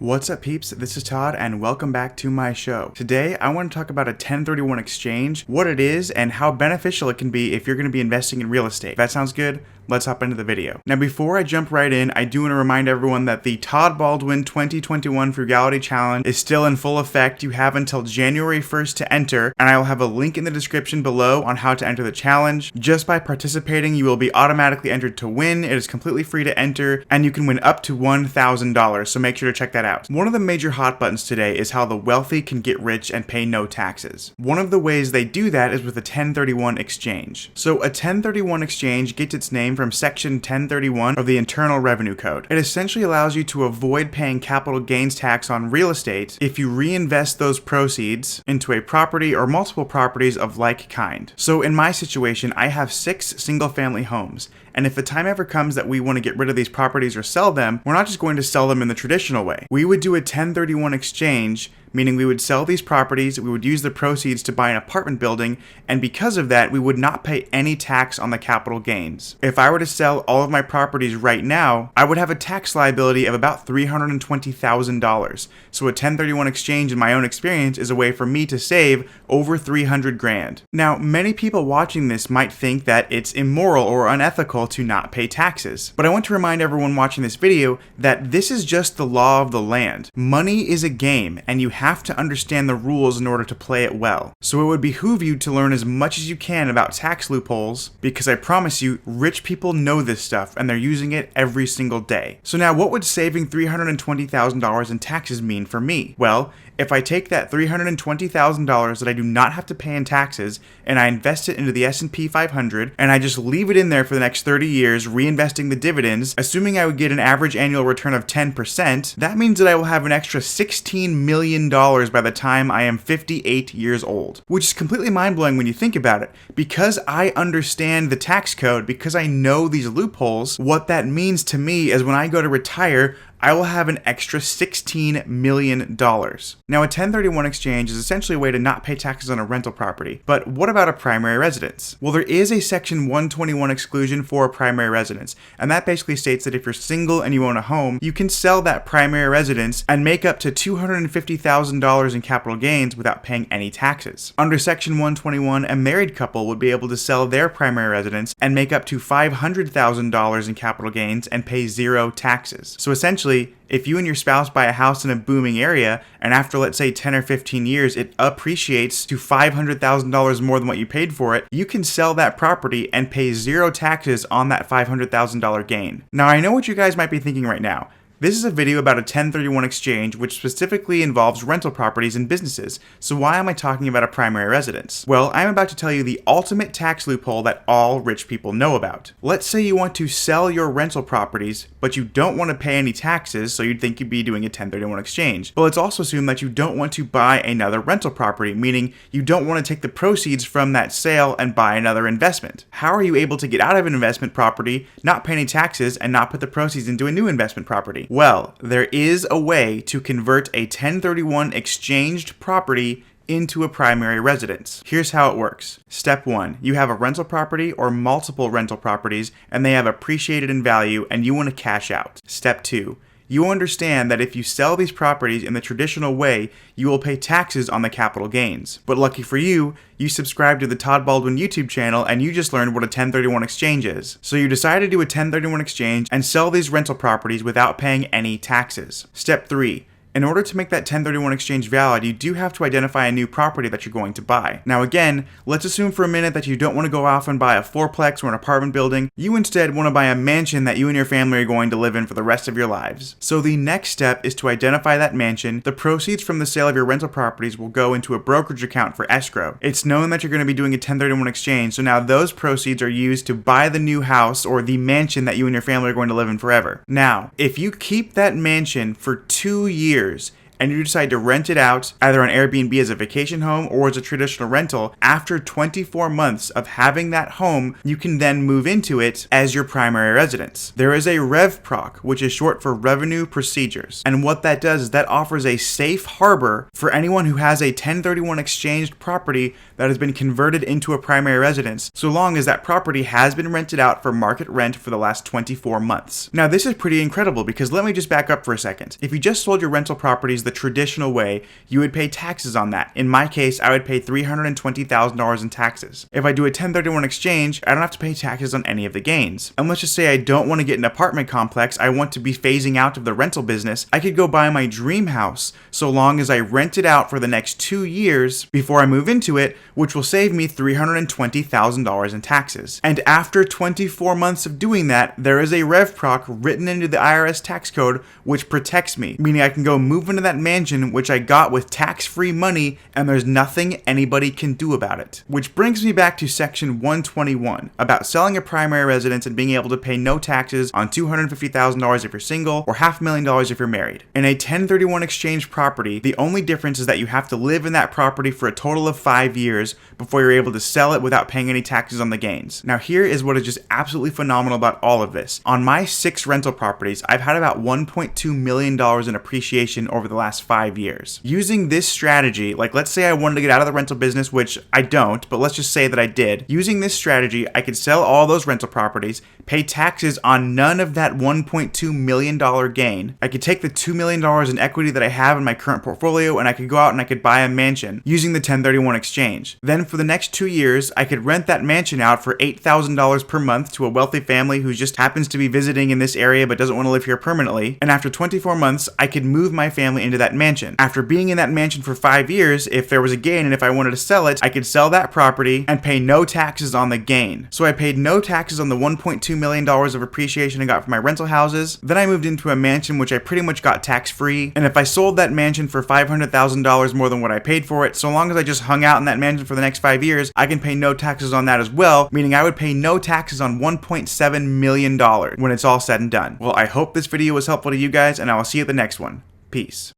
What's up, peeps? This is Todd and welcome back to my show. Today I want to talk about a 1031 exchange, what it is, and how beneficial it can be if you're going to be investing in real estate. If that sounds good, let's hop into the video. Now before I jump right in, I do want to remind everyone that the Todd Baldwin 2021 Frugality Challenge is still in full effect. You have until January 1st to enter, and I will have a link in the description below on how to enter the challenge. Just by participating, you will be automatically entered to win. It is completely free to enter, and you can win up to $1,000, so make sure to check that out. One of the major hot buttons today is how the wealthy can get rich and pay no taxes. One of the ways they do that is with a 1031 exchange. So a 1031 exchange gets its name from Section 1031 of the Internal Revenue Code. It essentially allows you to avoid paying capital gains tax on real estate if you reinvest those proceeds into a property or multiple properties of like kind. So in my situation, I have 6 single-family homes. And if the time ever comes that we want to get rid of these properties or sell them, we're not just going to sell them in the traditional way. We would do a 1031 exchange, meaning we would sell these properties, we would use the proceeds to buy an apartment building, and because of that, we would not pay any tax on the capital gains. If I were to sell all of my properties right now, I would have a tax liability of about $320,000. So a 1031 exchange, in my own experience, is a way for me to save over $300,000. Now, many people watching this might think that it's immoral or unethical to not pay taxes. But I want to remind everyone watching this video that this is just the law of the land. Money is a game, and you have to understand the rules in order to play it well. So it would behoove you to learn as much as you can about tax loopholes, because I promise you, rich people know this stuff and they're using it every single day. So now, what would saving $320,000 in taxes mean for me? Well, if I take that $320,000 that I do not have to pay in taxes and I invest it into the S&P 500 and I just leave it in there for the next 30 years, reinvesting the dividends, assuming I would get an average annual return of 10%, that means that I will have an extra $16 million by the time I am 58 years old, which is completely mind-blowing when you think about it. Because I understand the tax code, because I know these loopholes, what that means to me is when I go to retire, I will have an extra $16 million. Now, a 1031 exchange is essentially a way to not pay taxes on a rental property. But what about a primary residence? Well, there is a Section 121 exclusion for a primary residence, and that basically states that if you're single and you own a home, you can sell that primary residence and make up to $250,000 in capital gains without paying any taxes. Under Section 121, a married couple would be able to sell their primary residence and make up to $500,000 in capital gains and pay 0 taxes. So essentially, if you and your spouse buy a house in a booming area, and after let's say 10 or 15 years, it appreciates to $500,000 more than what you paid for it, you can sell that property and pay 0 taxes on that $500,000 gain. Now, I know what you guys might be thinking right now. This is a video about a 1031 exchange which specifically involves rental properties and businesses, so why am I talking about a primary residence? Well, I'm about to tell you the ultimate tax loophole that all rich people know about. Let's say you want to sell your rental properties, but you don't want to pay any taxes, so you'd think you'd be doing a 1031 exchange. But let's also assume that you don't want to buy another rental property, meaning you don't want to take the proceeds from that sale and buy another investment. How are you able to get out of an investment property, not pay any taxes, and not put the proceeds into a new investment property? Well, there is a way to convert a 1031 exchanged property into a primary residence. Here's how it works. Step 1, you have a rental property or multiple rental properties and they have appreciated in value and you want to cash out. Step 2, you understand that if you sell these properties in the traditional way, you will pay taxes on the capital gains. But lucky for you, you subscribe to the Todd Baldwin YouTube channel and you just learned what a 1031 exchange is. So you decide to do a 1031 exchange and sell these rental properties without paying any taxes. Step 3, in order to make that 1031 exchange valid, you do have to identify a new property that you're going to buy. Now again, let's assume for a minute that you don't want to go off and buy a fourplex or an apartment building. You instead want to buy a mansion that you and your family are going to live in for the rest of your lives. So the next step is to identify that mansion. The proceeds from the sale of your rental properties will go into a brokerage account for escrow. It's known that you're going to be doing a 1031 exchange, so now those proceeds are used to buy the new house or the mansion that you and your family are going to live in forever. Now, if you keep that mansion for 2 years, and you decide to rent it out either on Airbnb as a vacation home or as a traditional rental, after 24 months of having that home, you can then move into it as your primary residence. There is a RevProc, which is short for Revenue Procedures. And what that does is that offers a safe harbor for anyone who has a 1031 exchanged property that has been converted into a primary residence, so long as that property has been rented out for market rent for the last 24 months. Now, this is pretty incredible because let me just back up for a second. If you just sold your rental properties the traditional way, you would pay taxes on that. In my case, I would pay $320,000 in taxes. If I do a 1031 exchange, I don't have to pay taxes on any of the gains. And let's just say I don't want to get an apartment complex, I want to be phasing out of the rental business, I could go buy my dream house so long as I rent it out for the next 2 years before I move into it, which will save me $320,000 in taxes. And after 24 months of doing that, there is a RevProc written into the IRS tax code which protects me, meaning I can go move into that mansion which I got with tax-free money and there's nothing anybody can do about it. Which brings me back to section 121 about selling a primary residence and being able to pay no taxes on $250,000 if you're single or $500,000 if you're married. In a 1031 exchange property, the only difference is that you have to live in that property for a total of 5 years before you're able to sell it without paying any taxes on the gains. Now here is what is just absolutely phenomenal about all of this. On my 6 rental properties, I've had about $1.2 million in appreciation over the last 5 years. Using this strategy, like let's say I wanted to get out of the rental business, which I don't, but let's just say that I did. Using this strategy, I could sell all those rental properties, pay taxes on none of that $1.2 million gain. I could take the $2 million in equity that I have in my current portfolio and I could go out and I could buy a mansion using the 1031 exchange. Then for the next 2 years, I could rent that mansion out for $8,000 per month to a wealthy family who just happens to be visiting in this area but doesn't want to live here permanently. And after 24 months, I could move my family into that mansion. After being in that mansion for 5 years, if there was a gain and if I wanted to sell it, I could sell that property and pay no taxes on the gain. So I paid no taxes on the $1.2 million of appreciation I got from my rental houses. Then I moved into a mansion which I pretty much got tax-free. And if I sold that mansion for $500,000 more than what I paid for it, so long as I just hung out in that mansion for the next 5 years, I can pay no taxes on that as well, meaning I would pay no taxes on $1.7 million when it's all said and done. Well, I hope this video was helpful to you guys, and I will see you at the next one. Peace.